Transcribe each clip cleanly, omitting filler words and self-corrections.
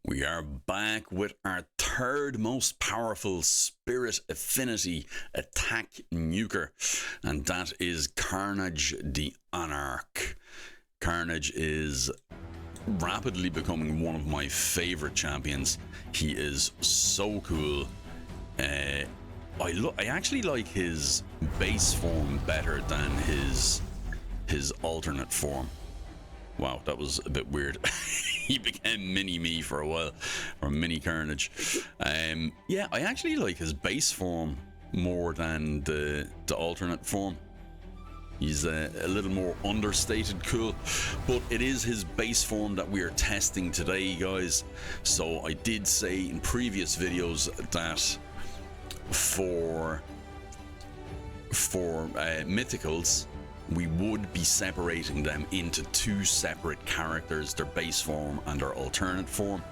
We are back with our third most powerful spirit affinity attack nuker, and that is Karnage the Anarch. Karnage is rapidly becoming one of my favorite champions. He is so cool. I actually like his base form better than his alternate form. Wow, that was a bit weird. He became mini-me for a while, or mini Karnage. Yeah, I actually like his base form more than the alternate form. He's a little more understated cool, but it is his base form that we are testing today, guys. So I did say in previous videos that for mythicals, we would be separating them into two separate characters, their base form and their alternate form,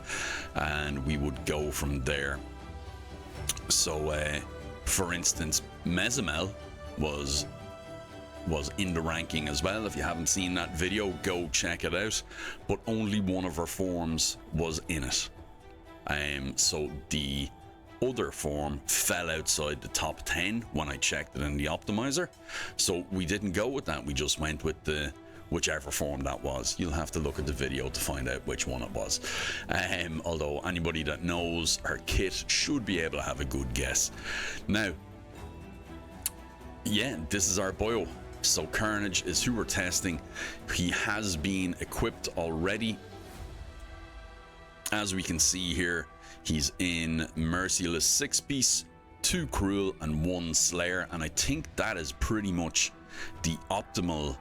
and we would go from there. So for instance, Mezamel was in the ranking as well. If you haven't seen that video, go check it out, but only one of her forms was in it. So the other form fell outside the top 10 when I checked it in the optimizer, so we didn't go with that. We just went with the whichever form that was. You'll have to look at the video to find out which one it was, although anybody that knows her kit should be able to have a good guess. Now, yeah, this is our bio. So Karnage is who we're testing. He has been equipped already, as we can see here. He's in Merciless 6-piece, 2 Cruel, and 1 Slayer, and I think that is pretty much the optimal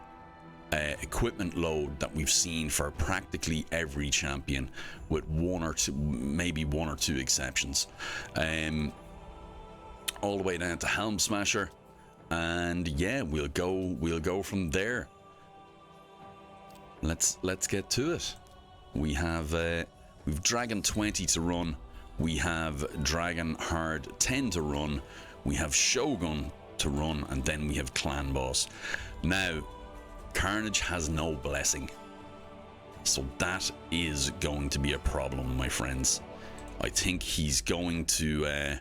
equipment load that we've seen for practically every champion, with one or two, maybe one or two exceptions. All the way down to Helm Smasher, and yeah, we'll go from there. Let's get to it. We have we've Dragon 20 to run. We have Dragon Hard 10 to run, we have Shogun to run, and then we have Clan Boss. Now, Karnage has no blessing, so that is going to be a problem, my friends. I think he's going to,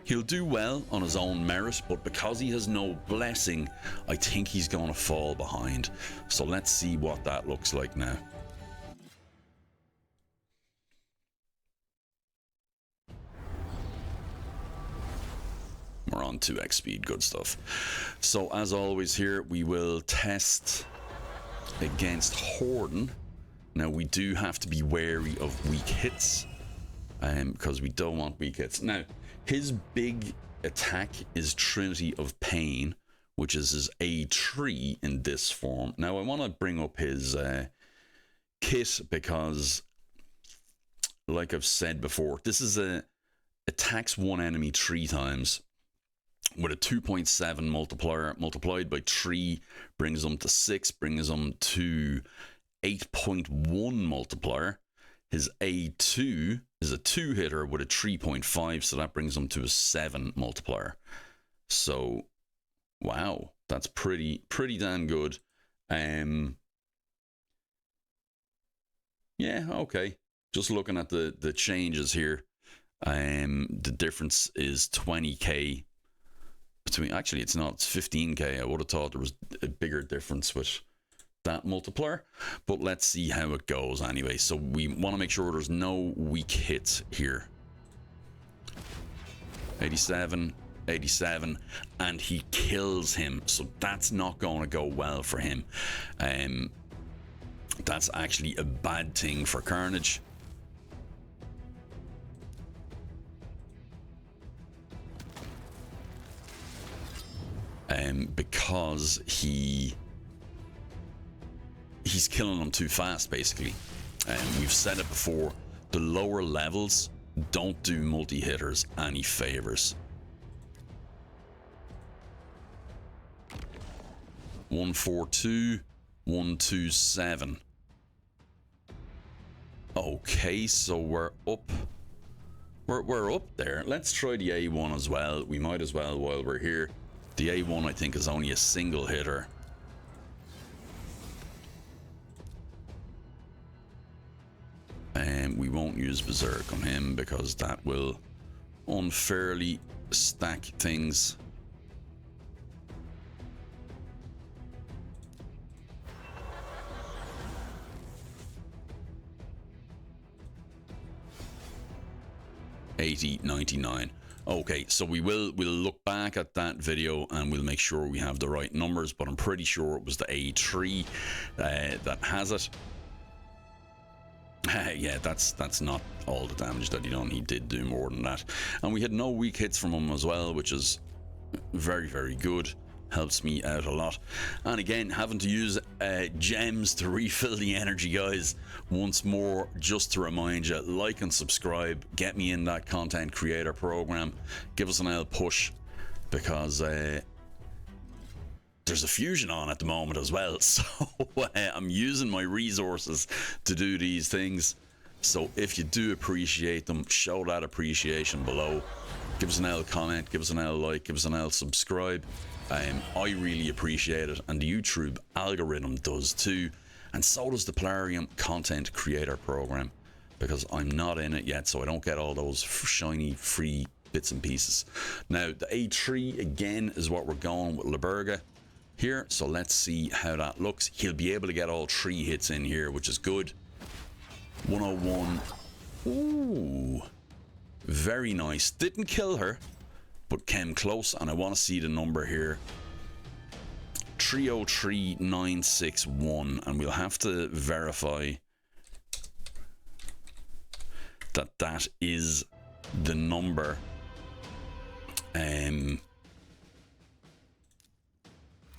he'll do well on his own merit, but because he has no blessing, I think he's going to fall behind. So let's see what that looks like now. We're on 2x speed, good stuff. So as always here, we will test against Horden. Now we do have to be wary of weak hits, because we don't want weak hits. Now, his big attack is Trinity of Pain, which is his A3 in this form. Now I want to bring up his kit because, like I've said before, this is attacks one enemy 3 times. With a 2.7 multiplier, multiplied by 3 brings them to 6, brings them to 8.1 multiplier. His A2 is a 2-hitter with a 3.5, so that brings them to a 7 multiplier. So, wow, that's pretty damn good. Yeah, okay. Just looking at the changes here, the difference is 20k. Between, actually it's not, it's 15k. I would have thought there was a bigger difference with that multiplier, but let's see how it goes anyway. So we want to make sure there's no weak hits here. 87, 87, and he kills him, so that's not going to go well for him. That's actually a bad thing for Karnage. Because he's killing them too fast, basically. We've said it before, the lower levels don't do multi-hitters any favors. 142, 127. Okay, so we're up. We're up there. Let's try the A1 as well. We might as well while we're here. The A1, I think, is only a single hitter. We won't use Berserk on him because that will unfairly stack things. $80.99. Okay, so we'll look back at that video and we'll make sure we have the right numbers, but I'm pretty sure it was the A3 that has it. Yeah, that's not all the damage that he done. He did do more than that, and we had no weak hits from him as well, which is very, very good. Helps me out a lot. And again, having to use gems to refill the energy, guys. Once more, just to remind you, like and subscribe, get me in that content creator program, give us an L push, because there's a fusion on at the moment as well, so I'm using my resources to do these things. So if you do appreciate them, show that appreciation below. Give us an L comment, give us an L like, give us an L subscribe. I really appreciate it, and the YouTube algorithm does too, and so does the Plarium content creator program, because I'm not in it yet, so I don't get all those shiny free bits and pieces. Now the A3 again is what we're going with Liberga here, so let's see how that looks. He'll be able to get all 3 hits in here, which is good. 101. Ooh, very nice. Didn't kill her, but came close, and I want to see the number here. 303961, and we'll have to verify that that is the number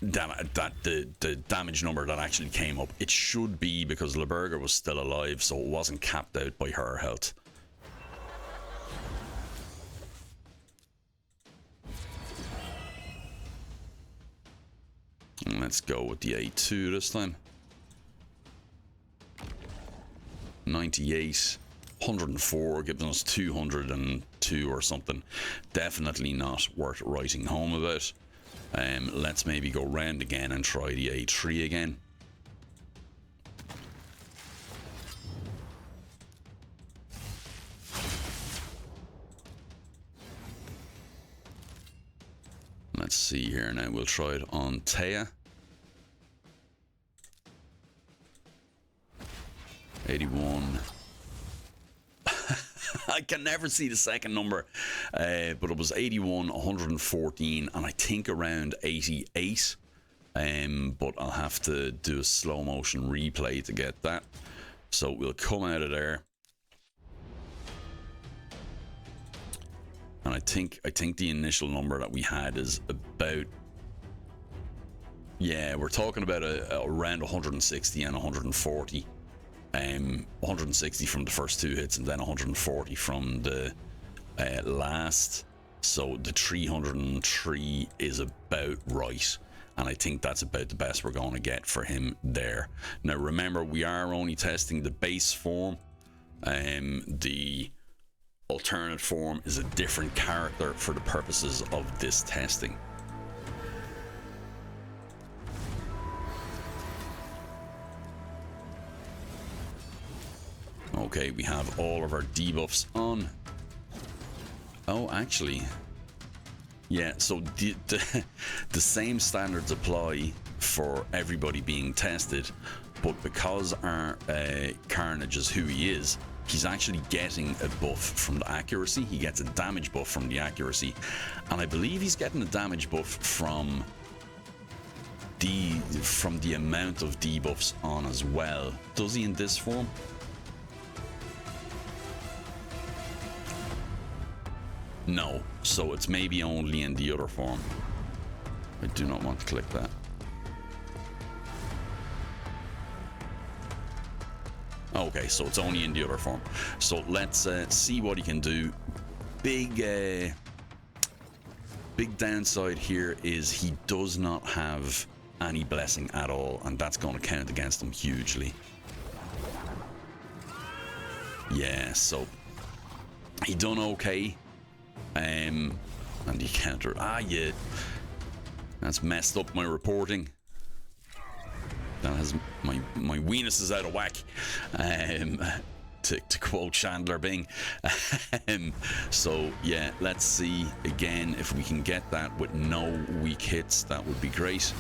that the damage number that actually came up. It should be, because Liberga was still alive, so it wasn't capped out by her health. And let's go with the A2 this time. 98, 104, giving us 202 or something. Definitely not worth writing home about. Let's maybe go round again and try the A3 again. Let's see here now. We'll try it on Taya. 81. I can never see the second number, but it was 81, 114, and I think around 88. But I'll have to do a slow motion replay to get that. So we'll come out of there. And I think the initial number that we had is about, yeah, we're talking about around 160 and 140. 160 from the first 2 hits, and then 140 from the last. So the 303 is about right, and I think that's about the best we're going to get for him there. Now remember, we are only testing the base form. The alternate form is a different character for the purposes of this testing. Okay, we have all of our debuffs on. Oh, actually, yeah, so the same standards apply for everybody being tested, but because our Karnage is who he is, he's actually getting a buff from the accuracy. He gets a damage buff from the accuracy, and I believe he's getting a damage buff from the amount of debuffs on as well. Does he in this form? No, so it's maybe only in the other form. I do not want to click that. Okay, so it's only in the other form. So let's see what he can do. Big downside here is he does not have any blessing at all, and that's going to count against him hugely. Yeah, so he done okay. And he counter. Yeah, that's messed up my reporting. That has my weenus is out of whack. to quote Chandler Bing. So yeah, let's see again if we can get that with no weak hits. That would be great.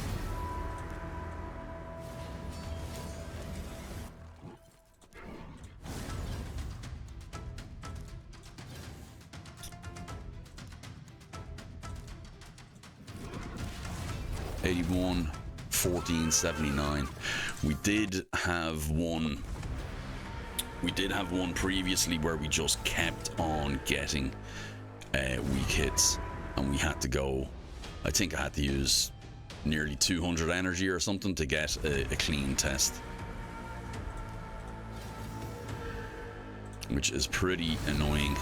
$81, $14.79. We did have one previously where we just kept on getting weak hits, and we had to go, I think I had to use nearly 200 energy or something to get a clean test, which is pretty annoying,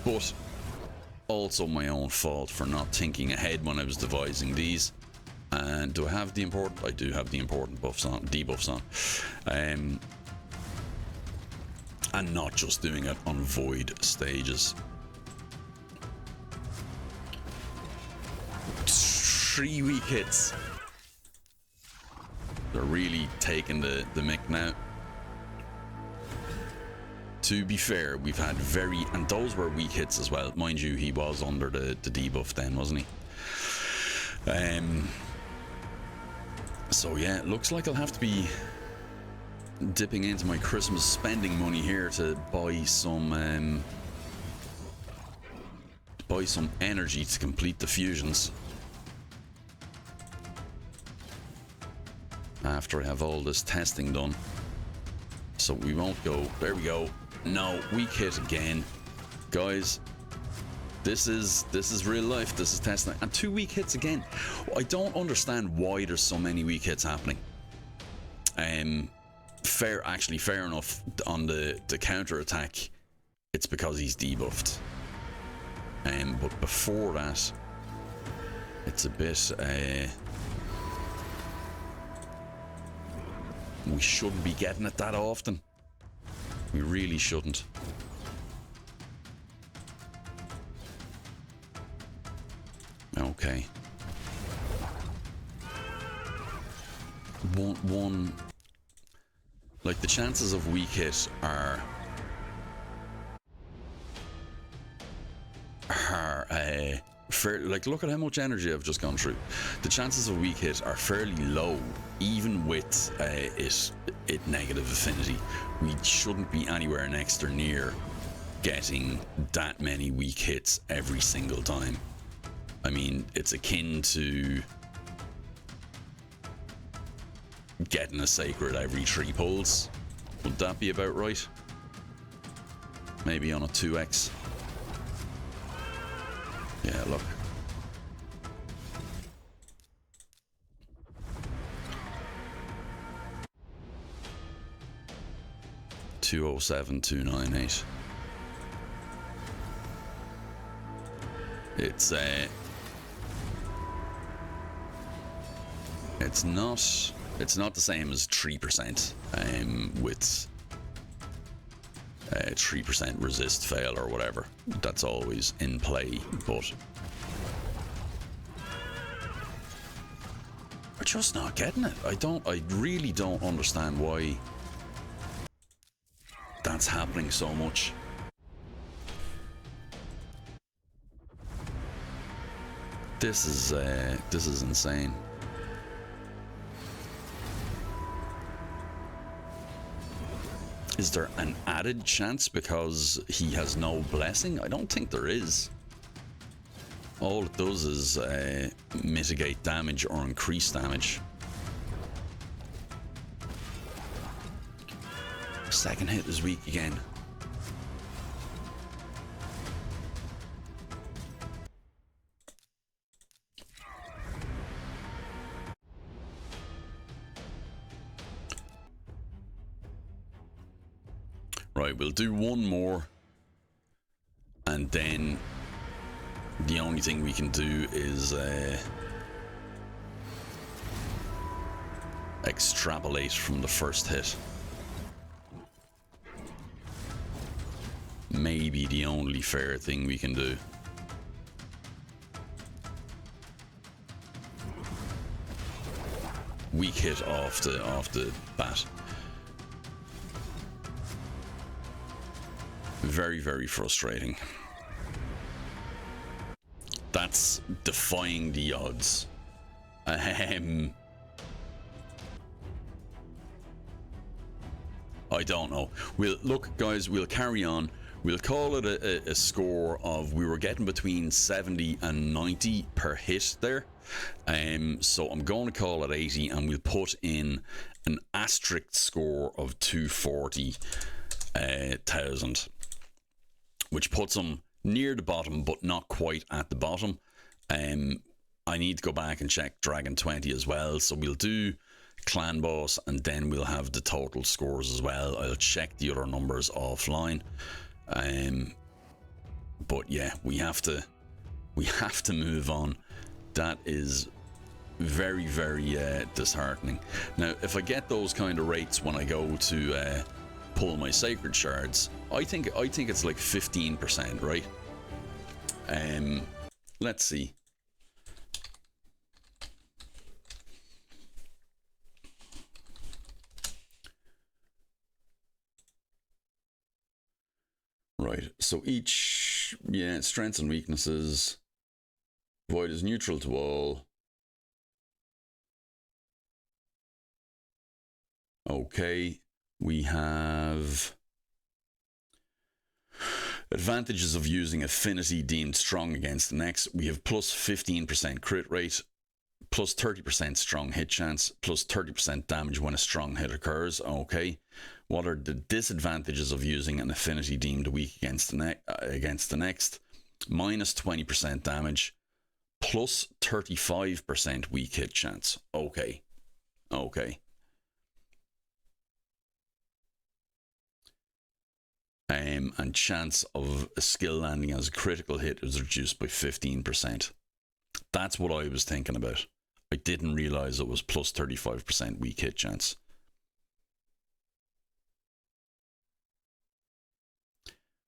but also my own fault for not thinking ahead when I was devising these. And do I have the important? I do have the important buffs on, debuffs on, and not just doing it on void stages. 3 weak hits. They're really taking the mick now. To be fair, we've had and those were weak hits as well. Mind you, he was under the debuff then, wasn't he? So yeah, it looks like I'll have to be dipping into my Christmas spending money here to buy some energy to complete the fusions. After I have all this testing done. So we won't go, there we go. No, weak hit again. Guys, this is real life. This is testing. And 2 weak hits again. I don't understand why there's so many weak hits happening. Fair enough. On the counter attack, it's because he's debuffed. But before that, it's a bit we shouldn't be getting it that often. We really shouldn't. Okay. One like the chances of weak hit are fair, like look at how much energy I've just gone through. The chances of weak hit are fairly low, even with it negative affinity. We shouldn't be anywhere next or near getting that many weak hits every single time. I mean, it's akin to getting a sacred every 3 pulls. Would that be about right? Maybe on a 2x. Yeah, look. $207,298. It's not the same as 3% with 3% resist fail or whatever. That's always in play, but we're just not getting it. I really don't understand why that's happening so much. This is insane. Is there an added chance because he has no blessing? I don't think there is. All it does is mitigate damage or increase damage. Second hit is weak again. Right, we'll do one more, and then the only thing we can do is extrapolate from the first hit. Maybe the only fair thing we can do. Weak hit off the bat. Very, very frustrating. That's defying the odds. I don't know. We'll look, guys. We'll carry on. We'll call it a score of, we were getting between 70 and 90 per hit there. So I'm going to call it 80, and we'll put in an asterisk score of 240,000, which puts them near the bottom, but not quite at the bottom. I need to go back and check Dragon 20 as well. So we'll do Clan Boss, and then we'll have the total scores as well. I'll check the other numbers offline. But yeah, we have to move on. That is very, very disheartening. Now, if I get those kind of rates when I go to pull my sacred shards, I think it's like 15%, right? Let's see. Right, so each, yeah, strengths and weaknesses. Void is neutral to all. Okay, we have advantages of using affinity deemed strong against the next. We have plus 15% crit rate, plus 30% strong hit chance, plus 30% damage when a strong hit occurs. Okay. What are the disadvantages of using an affinity deemed weak against the next? Minus 20% damage, plus 35% weak hit chance. Okay. Okay. And chance of a skill landing as a critical hit is reduced by 15%. That's what I was thinking about. I didn't realize it was plus 35% weak hit chance.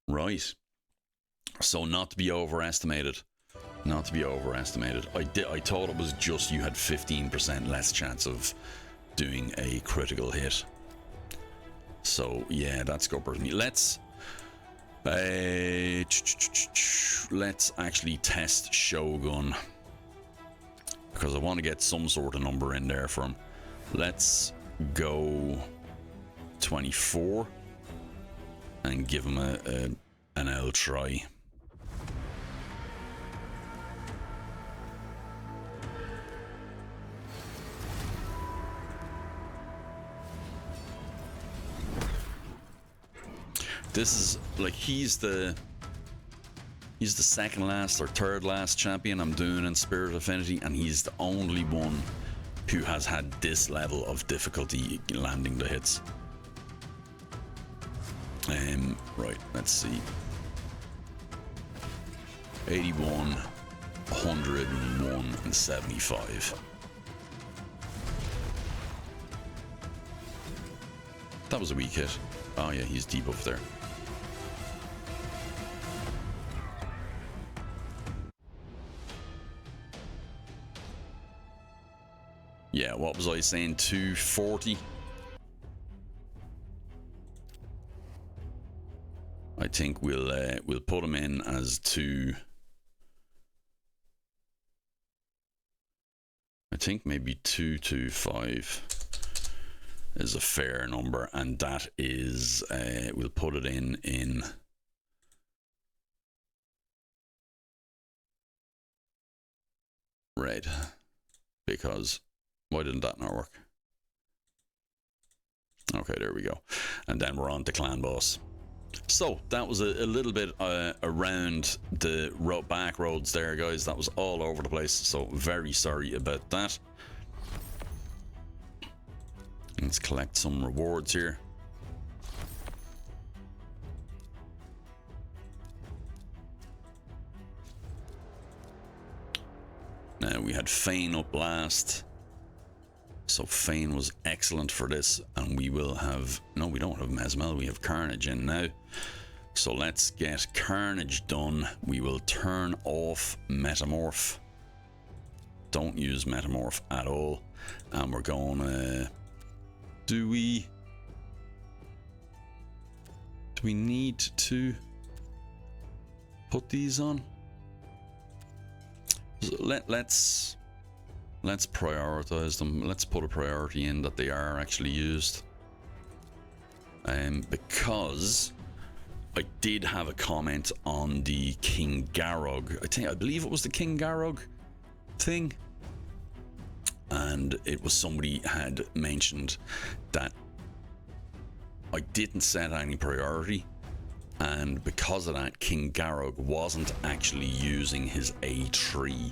Right. So not to be overestimated. Not to be overestimated. I thought it was just you had 15% less chance of doing a critical hit. So yeah, that scuppers me. Let's actually test Shogun, because I want to get some sort of number in there for him. Let's go 24 and give him an L try. This is like, he's the second last or third last champion I'm doing in Spirit Affinity, and he's the only one who has had this level of difficulty landing the hits. Right, let's see. 81, 101, and 75. That was a weak hit. Oh yeah, he's deep up there. Yeah, what was I saying? 240? I think we'll put him in as 2. I think maybe 225 is a fair number, and that is we'll put it in red, because why didn't that not work? Okay, there we go. And then we're on to Clan Boss. So that was a little bit around the back roads there, guys. That was all over the place, so very sorry about that. Let's collect some rewards here. Now we had Fane up last, so Fane was excellent for this, and we will have, no, we don't have Mesmel, we have Karnage in now. So let's get Karnage done. We will turn off Metamorph. Don't use Metamorph at all. And we're going to, do we we need to put these on? So let's prioritize them. Let's put a priority in that they are actually used. Because I did have a comment on the King Garog. I believe it was the King Garog thing. And it was somebody had mentioned that I didn't set any priority. And because of that, King Garog wasn't actually using his A3.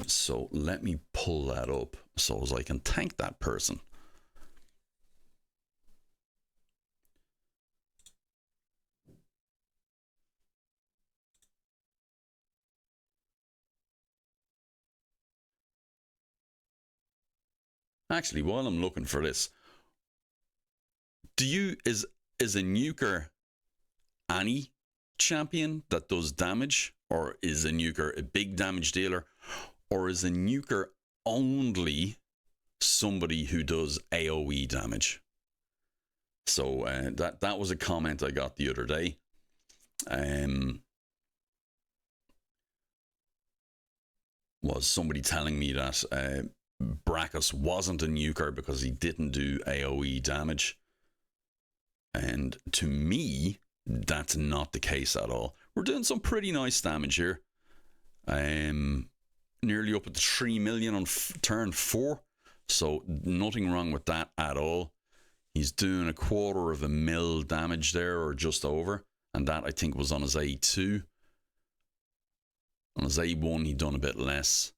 So let me pull that up so as I can thank that person. Actually, while I'm looking for this, is a nuker any champion that does damage, or is a nuker a big damage dealer, or is a nuker only somebody who does AoE damage? So that was a comment I got the other day. Was somebody telling me that Brachus wasn't a nuker because he didn't do AoE damage. And to me, that's not the case at all. We're doing some pretty nice damage here. Nearly up at the 3 million on turn 4. So nothing wrong with that at all. He's doing 250,000 damage there, or just over. And that, I think, was on his A2. On his A1, he'd done a bit less.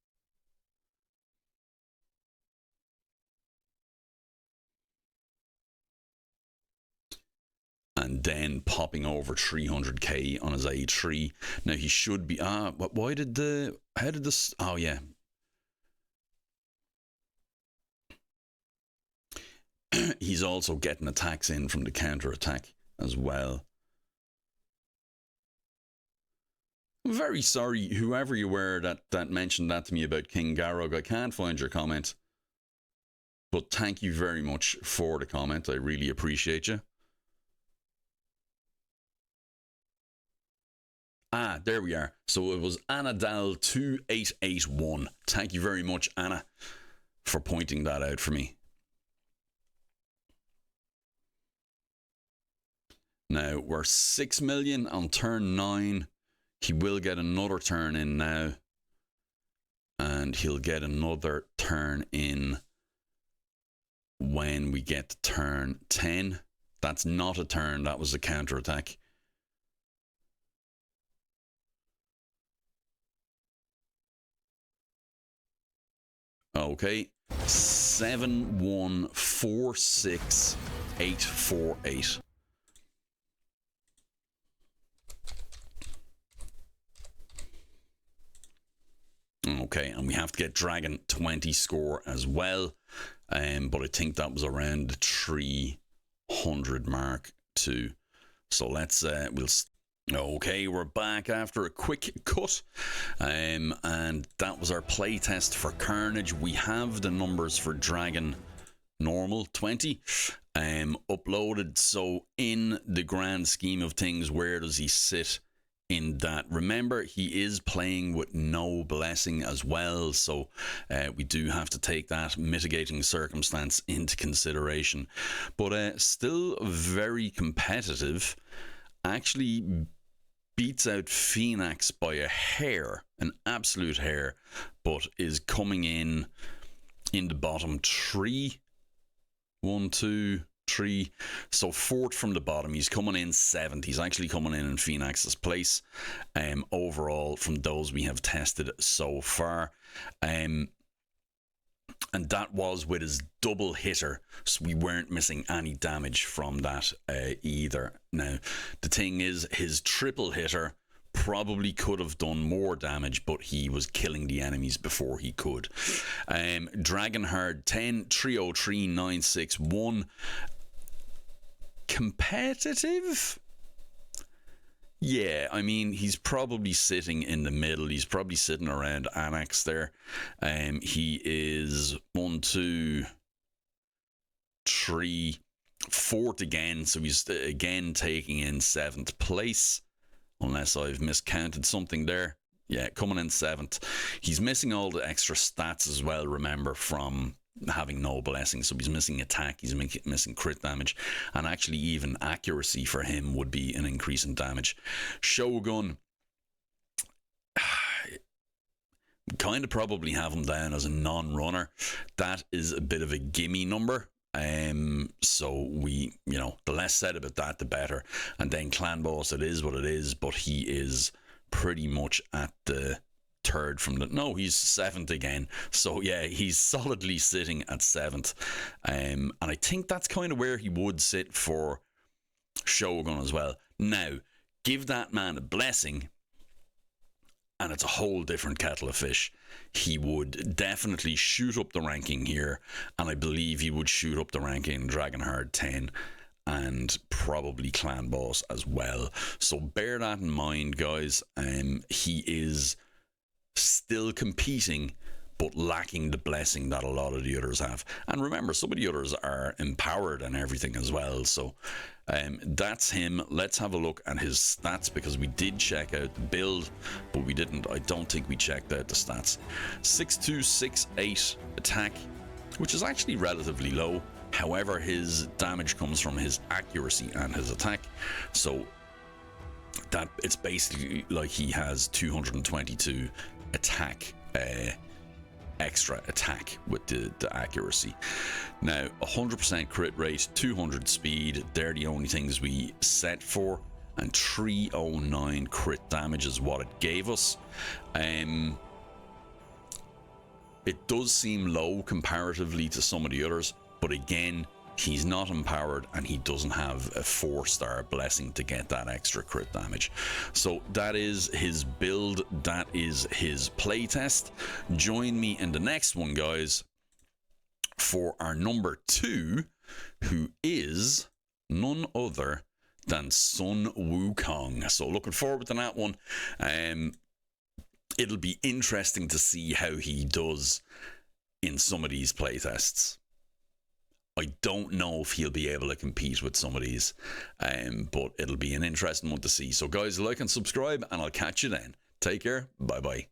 And then popping over 300k on his A3. Now he should be. But why did the. How did this. Oh, yeah. He's also getting attacks in from the counter attack as well. I'm very sorry, whoever you were that mentioned that to me about King Garog. I can't find your comment. But thank you very much for the comment. I really appreciate you. There we are. So it was Anadal2881. Thank you very much, Anna, for pointing that out for me. Now, we're 6 million on turn 9. He will get another turn in now. And he'll get another turn in when we get to turn 10. That's not a turn. That was a counterattack. Okay. 7146848. Okay, and we have to get Dragon 20 score as well. But I think that was around the 300 mark too. So let's okay, we're back after a quick cut. And that was our play test for Karnage. We have the numbers for Dragon normal 20 uploaded. So in the grand scheme of things, where does he sit in that? Remember, he is playing with no blessing as well, so we do have to take that mitigating circumstance into consideration. But still very competitive. Actually beats out Phoenix by a hair, an absolute hair, but is coming in the bottom 3. 1, 2, 3. So 4th from the bottom. He's coming in 7th. He's actually coming in Phoenix's place. Overall, from those we have tested so far. And that was with his double hitter, so we weren't missing any damage from that either. Now, the thing is, his triple hitter probably could have done more damage, but he was killing the enemies before he could. Dragonhard 10, 303, 961. Competitive? Yeah, I mean, he's probably sitting in the middle. He's probably sitting around Annex there. He is 1, 2, 3. 4th again, so he's again taking in 7th place, unless I've miscounted something there. Yeah, coming in 7th. He's missing all the extra stats as well, remember, from having no blessing. So he's missing attack, he's missing crit damage, and actually even accuracy for him would be an increase in damage. Shogun, kind of probably have him down as a non-runner. That is a bit of a gimme number. So we, the less said about that, the better. And then Clan Boss, it is what it is, but he is pretty much at the 3rd from the... No, he's 7th again. So yeah, he's solidly sitting at 7th. And I think that's kind of where he would sit for Shogun as well. Now, give that man a blessing, and it's a whole different kettle of fish. He would definitely shoot up the ranking here, and I believe he would shoot up the ranking in Dragonheart 10 and probably Clan Boss as well. So bear that in mind, guys. He is still competing, but lacking the blessing that a lot of the others have. And remember, some of the others are empowered and everything as well. So that's him. Let's have a look at his stats, because we did check out the build, but we didn't. I don't think we checked out the stats. 6'2", 6'8" attack, which is actually relatively low. However, his damage comes from his accuracy and his attack. So that it's basically like he has 222 attack, extra attack with the accuracy. Now, 100% crit rate, 200 speed, they're the only things we set for, and 309 crit damage is what it gave us. It does seem low comparatively to some of the others, but again, he's not empowered and he doesn't have a 4-star blessing to get that extra crit damage. So that is his build, that is his playtest. Join me in the next one, guys, for our number 2, who is none other than Sun Wukong. So looking forward to that one. It'll be interesting to see how he does in some of these playtests. I don't know if he'll be able to compete with some of these, but it'll be an interesting one to see. So guys, like and subscribe, and I'll catch you then. Take care. Bye-bye.